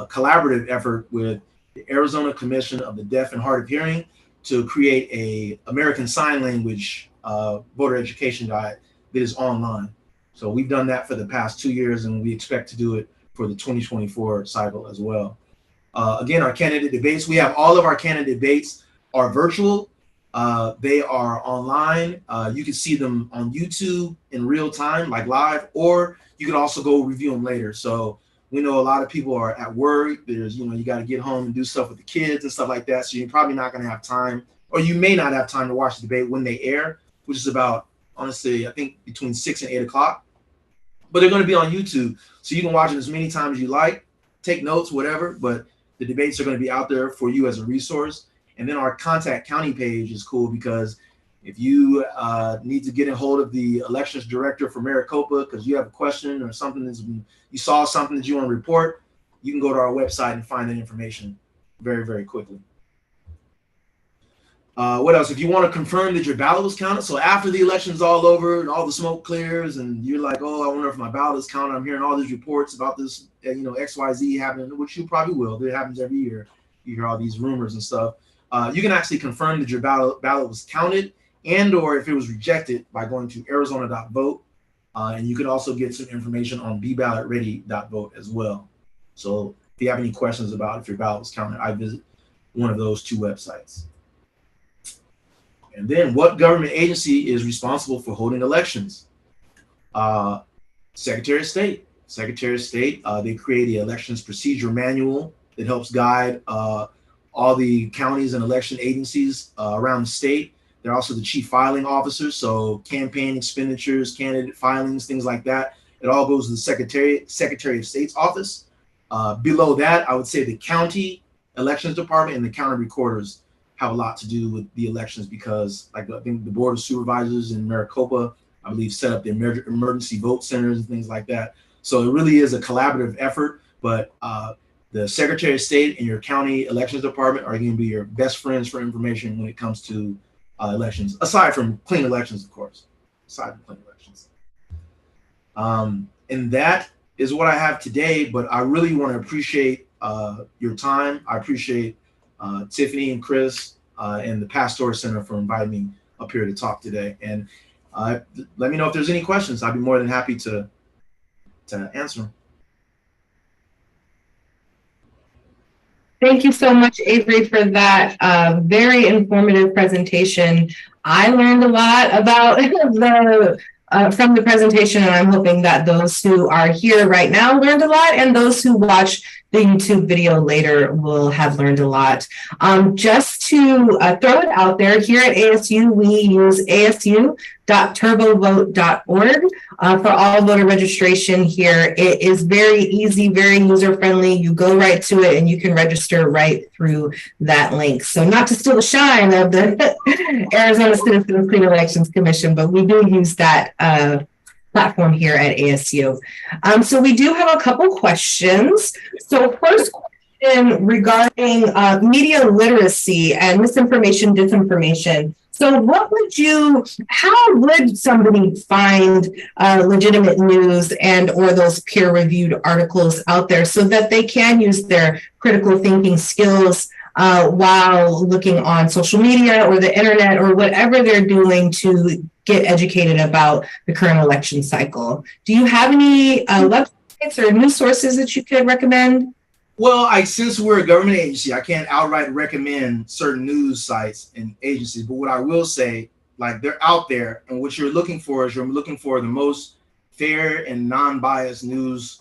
collaborative effort with the Arizona Commission of the Deaf and Hard of Hearing to create a American Sign Language voter education guide that is online. So we've done that for the past 2 years, and we expect to do it for the 2024 cycle as well. Again, our candidate debates, we have all of our candidate debates are virtual. They are online. You can see them on YouTube in real time, like live, or you can also go review them later. So we know a lot of people are at work. There's, you got to get home and do stuff with the kids and stuff like that. So you're probably not going to have time, or you may not have time to watch the debate when they air, which is about, honestly, I think between 6 and 8 o'clock. But they're going to be on YouTube. So you can watch it as many times as you like, take notes, whatever. But the debates are going to be out there for you as a resource. And then our Contact County page is cool because if you need to get in hold of the elections director for Maricopa because you have a question or something you saw something that you want to report, you can go to our website and find that information very, very quickly. What else? If you want to confirm that your ballot was counted, so after the election's all over and all the smoke clears and you're like, oh, I wonder if my ballot is counted, I'm hearing all these reports about this, XYZ happening, which you probably will. It happens every year. You hear all these rumors and stuff. You can actually confirm that your ballot was counted and or if it was rejected by going to arizona.vote. And you can also get some information on beballotready.vote as well. So if you have any questions about if your ballot was counted, I visit one of those 2 websites. And then what government agency is responsible for holding elections? Secretary of State. Secretary of State, they create the elections procedure manual that helps guide all the counties and election agencies around the state. They're also the chief filing officers, so campaign expenditures, candidate filings, things like that. It all goes to the Secretary of State's office. Below that, I would say the county elections department and the county recorders have a lot to do with the elections because, like, I think the Board of Supervisors in Maricopa, I believe, set up the emergency vote centers and things like that. So it really is a collaborative effort, but the Secretary of State and your county elections department are going to be your best friends for information when it comes to elections, aside from clean elections, of course, aside from clean elections. And that is what I have today, but I really want to appreciate your time. I appreciate Tiffany and Chris and the Pasteur Center for inviting me up here to talk today. And let me know if there's any questions. I'd be more than happy to answer them. Thank you so much, Avery, for that very informative presentation. I learned a lot about from the presentation, and I'm hoping that those who are here right now learned a lot, and those who watch the YouTube video later will have learned a lot. Just to throw it out there, here at ASU, we use asu.turbovote.org for all voter registration here. It is very easy, very user-friendly. You go right to it and you can register right through that link. So not to steal the shine of the Arizona Citizens Clean Elections Commission, but we do use that platform here at ASU. So we do have a couple questions. So first question regarding media literacy and misinformation, disinformation. So how would somebody find legitimate news and or those peer-reviewed articles out there so that they can use their critical thinking skills while looking on social media or the internet or whatever they're doing to get educated about the current election cycle? Do you have any websites or news sources that you could recommend? Well, since we're a government agency, I can't outright recommend certain news sites and agencies. But what I will say, like, they're out there, and what you're looking for is the most fair and non-biased news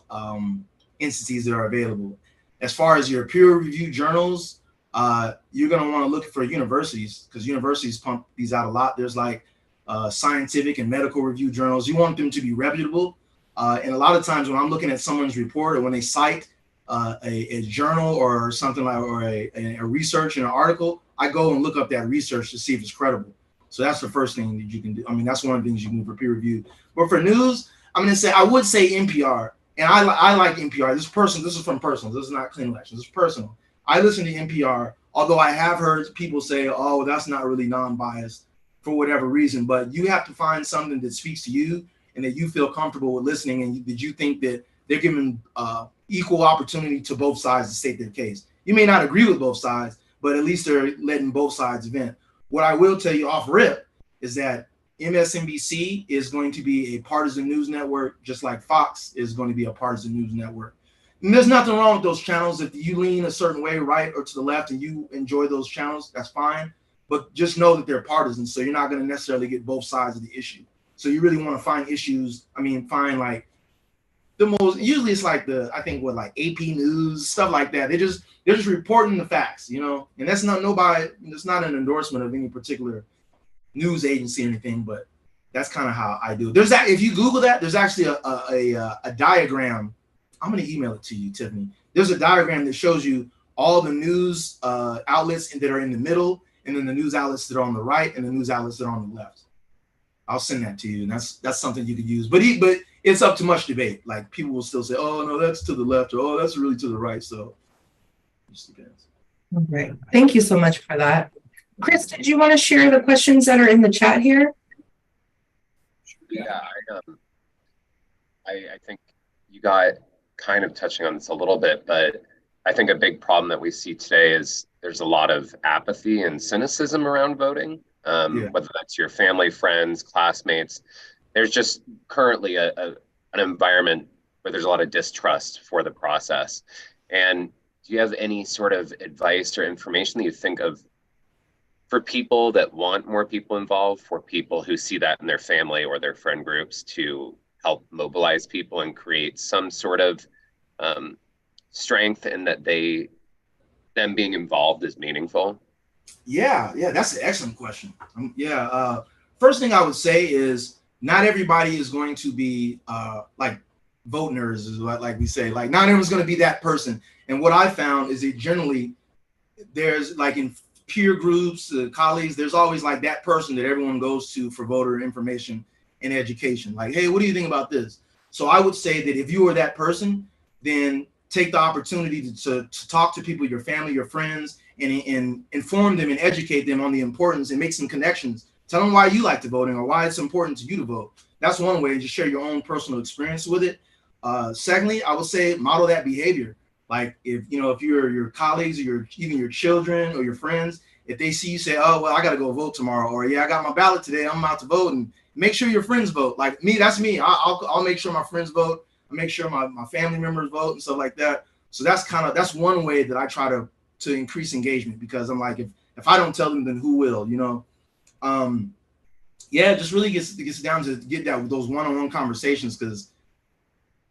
entities that are available. As far as your peer-reviewed journals, you're going to want to look for universities because universities pump these out a lot. There's like scientific and medical review journals. You want them to be reputable. And a lot of times when I'm looking at someone's report or when they cite a journal or something like, or a research in an article, I go and look up that research to see if it's credible. So that's the first thing that you can do. I mean, that's one of the things you can do for peer review. But for news, I would say NPR. And I like NPR. This is from personal. This is not Clean Elections. This is personal. I listen to NPR, although I have heard people say, oh, well, that's not really non-biased for whatever reason. But you have to find something that speaks to you and that you feel comfortable with listening and that you think that they're giving equal opportunity to both sides to state their case. You may not agree with both sides, but at least they're letting both sides vent. What I will tell you off rip is that MSNBC is going to be a partisan news network, just like Fox is going to be a partisan news network. And there's nothing wrong with those channels. If you lean a certain way, right or to the left, and you enjoy those channels, that's fine. But just know that they're partisan, so you're not going to necessarily get both sides of the issue. So you really want to find issues. I mean, find like the most. Usually, it's like I think what, like AP News, stuff like that. They're just reporting the facts, you know. And that's not nobody. It's not an endorsement of any particular news agency or anything, but that's kind of how I do it. There's that. If you Google that, there's actually a diagram. I'm going to email it to you, Tiffany. There's a diagram that shows you all the news outlets that are in the middle, and then the news outlets that are on the right, and the news outlets that are on the left. I'll send that to you, and that's something you could use. But it's up to much debate. Like, people will still say, "Oh no, that's to the left," or "Oh, that's really to the right." So it just depends. All right. Thank you so much for that. Chris, did you want to share the questions that are in the chat here? Yeah, I think you got kind of touching on this a little bit, but I think a big problem that we see today is there's a lot of apathy and cynicism around voting, whether that's your family, friends, classmates. There's just currently an environment where there's a lot of distrust for the process. And do you have any sort of advice or information that you think of for people that want more people involved, for people who see that in their family or their friend groups, to help mobilize people and create some sort of strength in that them being involved is meaningful? Yeah, that's an excellent question. First thing I would say is not everybody is going to be like vote nerds, is what, like we say. Like, not everyone's going to be that person. And what I found is that generally there's, like, in peer groups, colleagues, there's always like that person that everyone goes to for voter information and education. Like, hey, what do you think about this? So I would say that if you are that person, then take the opportunity to talk to people, your family, your friends, and inform them and educate them on the importance and make some connections. Tell them why you like to voting or why it's important to you to vote. That's one way, just share your own personal experience with it. Secondly, I would say model that behavior. Like, if your colleagues or even your children or your friends, if they see you say, "Oh, well, I got to go vote tomorrow," or "Yeah, I got my ballot today, I'm about to vote," and make sure your friends vote. Like me, that's me. I'll make sure my friends vote. I make sure my family members vote and stuff like that. So that's one way that I try to increase engagement, because I'm like, if I don't tell them, then who will? It just really gets down to get those one-on-one conversations, because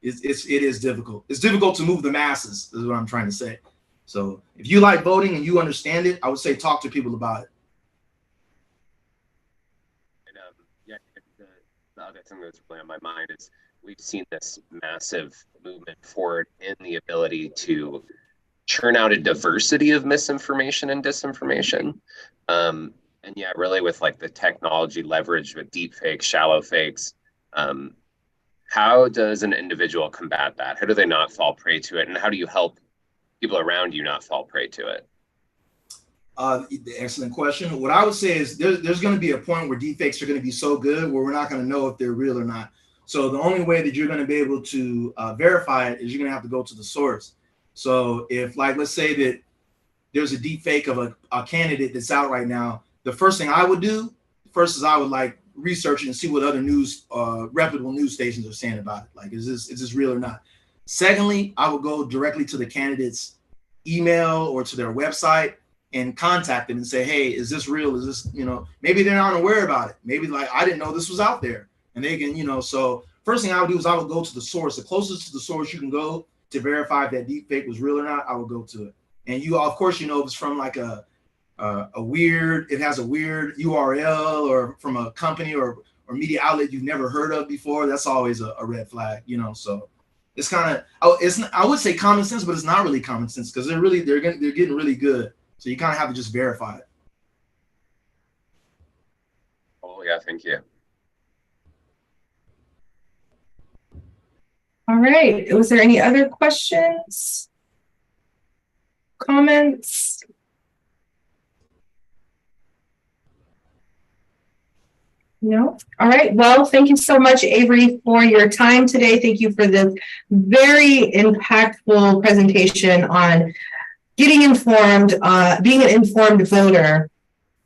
it is difficult. It's difficult to move the masses, is what I'm trying to say. So if you like voting and you understand it, I would say talk to people about it. And the other thing that's really on my mind is we've seen this massive movement forward in the ability to churn out a diversity of misinformation and disinformation. And yeah, really with like the technology leverage with deep fakes, shallow fakes, how does an individual combat that? How do they not fall prey to it? And how do you help people around you not fall prey to it? Excellent question. What I would say is there's going to be a point where deepfakes are going to be so good where we're not going to know if they're real or not. So the only way that you're going to be able to verify it is you're going to have to go to the source. So if, like, let's say that there's a deepfake of a candidate that's out right now, the first thing I would do is I would like research it and see what other reputable news stations are saying about it. Like, is this real or not? Secondly, I would go directly to the candidate's email or to their website and contact them and say, hey, is this real? Is this, maybe they're not aware about it. Maybe, like, I didn't know this was out there, and they can, so first thing I would do is I would go to the source, the closest to the source you can go to verify if that deep fake was real or not. I would go to it. And of course, if it's from like it has a weird URL or from a company or media outlet you've never heard of before, that's always a red flag, so it's kind of, I would say common sense, but it's not really common sense, because they're getting really good. So you kind of have to just verify it. Oh yeah, thank you. All right. Was there any other questions? Comments? 'Cause, No. All right. Well, thank you so much, Avery, for your time today. Thank you for this very impactful presentation on getting informed, being an informed voter,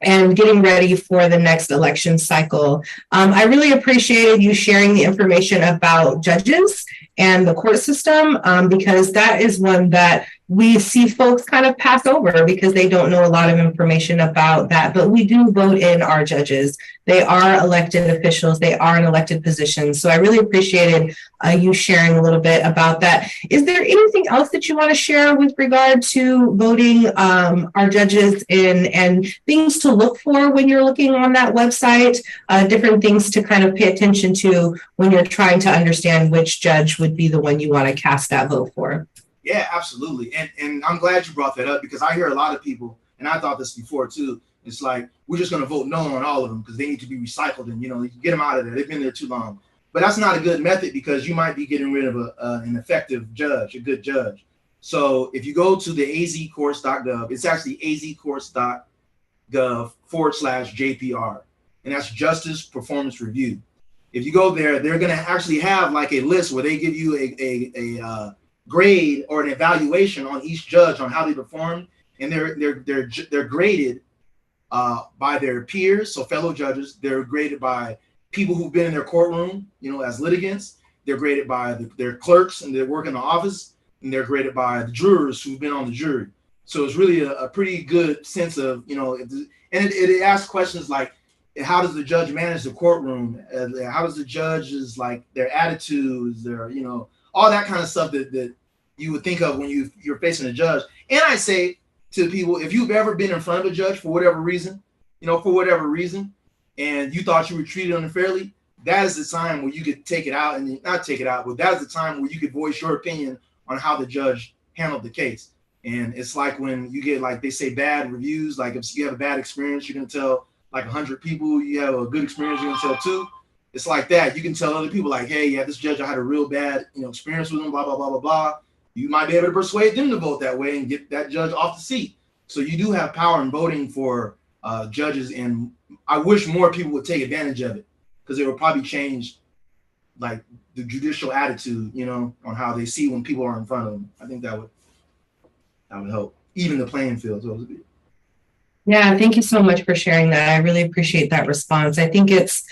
and getting ready for the next election cycle. I really appreciated you sharing the information about judges and the court system, because that is one that we see folks kind of pass over because they don't know a lot of information about that. But we do vote in our judges. They are elected officials. They are in elected positions. So I really appreciated you sharing a little bit about that. Is there anything else that you want to share with regard to voting our judges in, and things to look for when you're looking on that website, different things to kind of pay attention to when you're trying to understand which judge would be the one you want to cast that vote for? Yeah, absolutely. And I'm glad you brought that up, because I hear a lot of people, and I thought this before too. It's like, we're just going to vote no on all of them because they need to be recycled, and, you know, you can get them out of there. They've been there too long. But that's not a good method, because you might be getting rid of an effective judge, a good judge. So if you go to the azcourts.gov, it's actually azcourts.gov/JPR, and that's Justice Performance Review. If you go there, they're going to actually have like a list where they give you a grade or an evaluation on each judge on how they performed, and they're graded by their peers, so fellow judges. They're graded by people who've been in their courtroom, you know, as litigants. They're graded by their clerks and they work in the office, and they're graded by the jurors who've been on the jury. So it's really a pretty good sense of, you know, and it asks questions like, how does the judge manage the courtroom? How does the judges, like, their attitudes, their, you know, all that kind of stuff that you would think of when you're facing a judge. And I say to people, if you've ever been in front of a judge for whatever reason, and you thought you were treated unfairly, that is the time where you could take it out, and not take it out, but that is the time where you could voice your opinion on how the judge handled the case. And it's like when you get, like they say, bad reviews, like if you have a bad experience, you're going to tell like 100 people. You have a good experience, you're going to tell 2. It's like that. You can tell other people, like, hey, yeah, this judge, I had a real bad, you know, experience with him, blah, blah, blah, blah, blah. You might be able to persuade them to vote that way and get that judge off the seat. So you do have power in voting for judges, and I wish more people would take advantage of it, because it would probably change like the judicial attitude, you know, on how they see when people are in front of them. I think that would help even the playing field, so to speak. Yeah, thank you so much for sharing that. I really appreciate that response. I think it's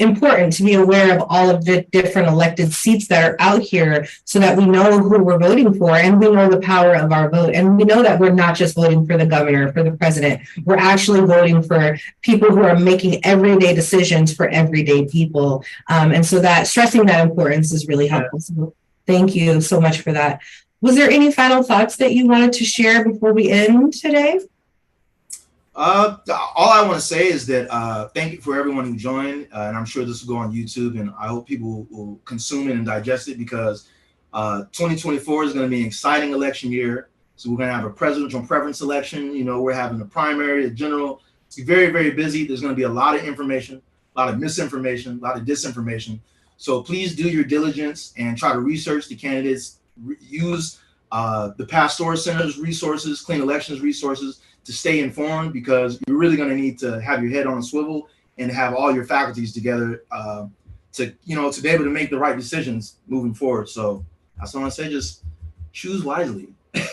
important to be aware of all of the different elected seats that are out here, so that we know who we're voting for, and we know the power of our vote. And we know that we're not just voting for the governor, for the president. We're actually voting for people who are making everyday decisions for everyday people. And so that stressing that importance is really helpful. So thank you so much for that. Was there any final thoughts that you wanted to share before we end today? All I want to say is that thank you for everyone who joined, and I'm sure this will go on YouTube, and I hope people will consume it and digest it, because 2024 is going to be an exciting election year. So we're going to have a presidential preference election. You know, we're having a primary, a general. It's very, very busy. There's going to be a lot of information, a lot of misinformation, a lot of disinformation. So please do your diligence and try to research the candidates. Use the Pastoral Center's resources, Clean Elections resources, to stay informed, because you're really going to need to have your head on a swivel and have all your faculties together to be able to make the right decisions moving forward. So that's what I want to say. Just choose wisely.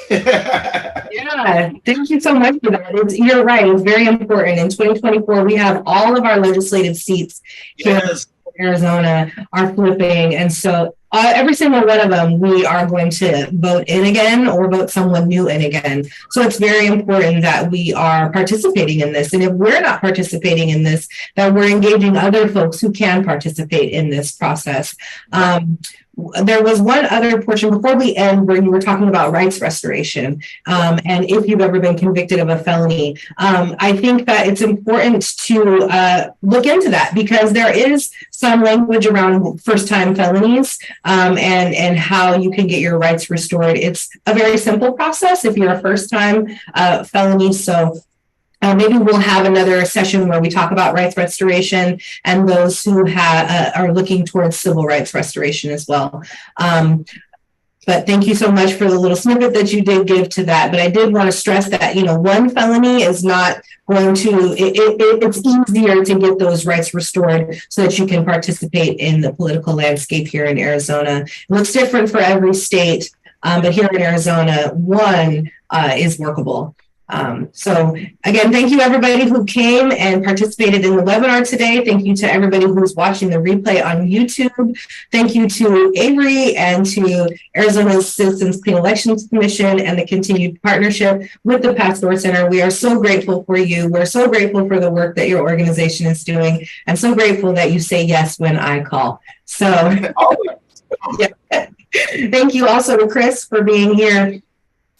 Yeah, thank you so much for that. You're right. It's very important. In 2024, we have all of our legislative seats here in Arizona are flipping. And so every single one of them, we are going to vote in again or vote someone new in again. So it's very important that we are participating in this. And if we're not participating in this, that we're engaging other folks who can participate in this process. There was one other portion before we end where you were talking about rights restoration, and if you've ever been convicted of a felony. I think that it's important to look into that, because there is some language around first-time felonies and how you can get your rights restored. It's a very simple process if you're a first-time felony. So maybe we'll have another session where we talk about rights restoration and those who are looking towards civil rights restoration as well. But thank you so much for the little snippet that you did give to that. But I did want to stress that, one felony is not going to, it's easier to get those rights restored so that you can participate in the political landscape here in Arizona. It looks different for every state, but here in Arizona, one is workable. So again, thank you everybody who came and participated in the webinar today. Thank you to everybody who's watching the replay on YouTube. Thank you to Avery and to Arizona's Citizens Clean Elections Commission and the continued partnership with the Pastor Center. We are so grateful for you. We're so grateful for the work that your organization is doing, and so grateful that you say yes when I call. So yeah. Thank you also to Chris for being here,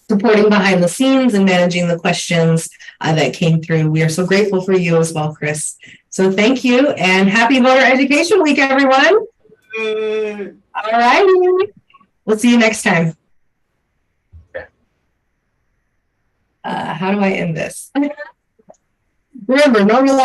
supporting behind the scenes and managing the questions that came through. We are so grateful for you as well, Chris. So thank you, and happy Voter Education Week, everyone. All righty. We'll see you next time. How do I end this? Remember, normalize